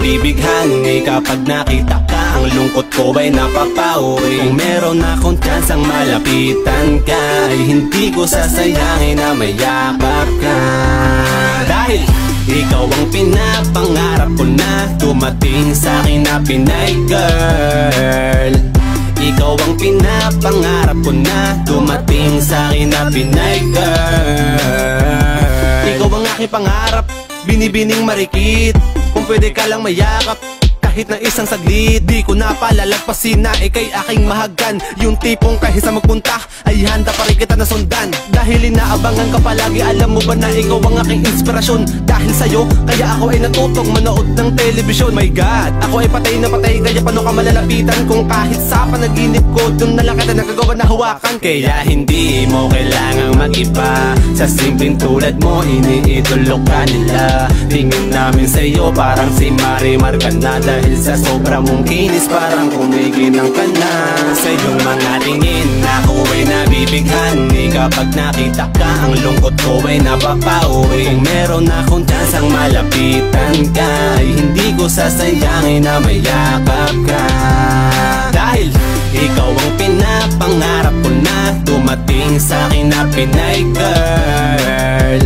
nabibighani kapag nakita ka. Ang lungkot ko ay napapawi. Kung meron akong tsansang malapitan ka, ay hindi ko sasayangin na mayakap ka. Dahil ikaw ang pinapangarap ko na dumating sa'kin na Pinay girl. Ikaw ang pinapangarap ko na dumating sa'kin na Pinay girl. Ikaw ang aking pangarap, binibining marikit. Kung pwede ka lang mayakap kahit na isang saglit, di ko na palalagpasin na ika'y aking mahagkan. Yung tipong kahit sa magpunta ay handa pa rin kita na sundan. Dahil inaabangan ka palagi, alam mo ba na ikaw ang aking inspirasyon. Dahil sa'yo, kaya ako ay natutong manood ng telebisyon. My God, ako ay patay na patay, kaya paano ka malalapitan? Kung kahit sa panaginip ko, dun na lang kita nagagawa na hawakan. Kaya hindi mo kailangang mag-iba, sa simpleng tulad mo, iniidolo ka nila. Tingin namin sa'yo, parang si Marimar ka na. Dahil sa sobra mong kinis, parang kumikinang ka na. Sa iyong mga tingin, ako ay nabibighani kapag nakita ka. Ang lungkot ko ay napapawi. Kung meron akong tsansang malapitan ka, ay hindi ko sasayangin na mayakap ka. Dahil ikaw ang pinapangarap ko na dumating sa'kin na Pinay girl.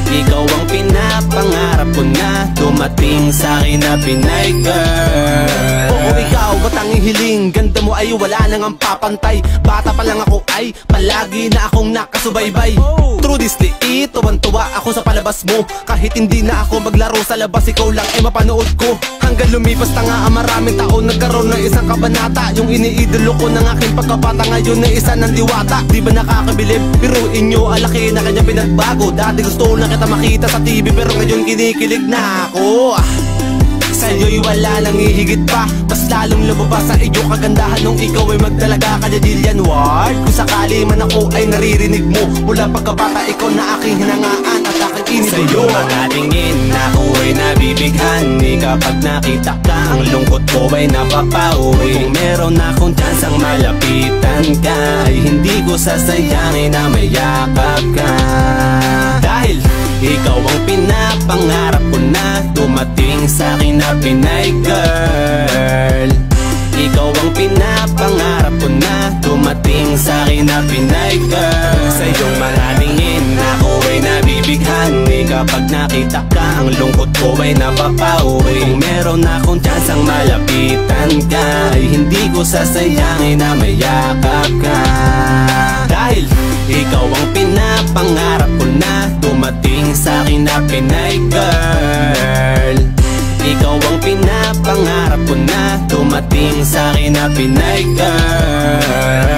Ikaw ang pinapangarap ko na dumating sa'kin na Pinay girl. Oo, ikaw, matanging hiling, ganda mo ay wala nang ang papantay. Bata pa lang ako ay palagi na akong nakasubaybay. Through this liit, tuwan-tuwa ako sa palabas mo. Kahit hindi na ako maglaro sa labas, ikaw lang ay mapanood ko. Hanggang lumipas na nga ang maraming taon, nagkaroon ng isang kabanata. Yung iniidolo ko ng aking pagkabata, ngayon na isa ng diwata. Di ba nakakabilib? Biruin nyo, alaki na kanya pinagbago. Dati gusto na kita makita sa TV, pero ngayon kinikilig na ako. Sa'yo'y wala nang ihigit pa, mas lalong lumabas sa iyo kagandahan nung ikaw ay magdalaga ka, Jillian Ward. Kung sakali man ako ay naririnig mo, mula pagkabata ikaw na aking hinangaan at aking inidolo. Sa'yo mga tingin, ako ay nabibighani kapag nakita ka. Ang lungkot ko ay napapawi. Kung meron akong tsansang malapitan ka, ay hindi ko sasayangin na mayakap ka. Dahil ikaw ang pinapangarap ko na dumating sa'kin na Pinay girl. Ikaw ang pinapangarap ko na dumating sa'kin na Pinay girl. Sa iyong mga tingin, ako ay nabibighani kapag nakita ka. Ang lungkot ko ay napapawi. Kung meron akong tsansang malapitan ka, ay hindi ko sasayangin na mayakap ka. Dahil ikaw ang pinapangarap ko na dumating sa'kin na Pinay girl. Ikaw ang pinapangarap ko na dumating sa'kin na Pinay girl.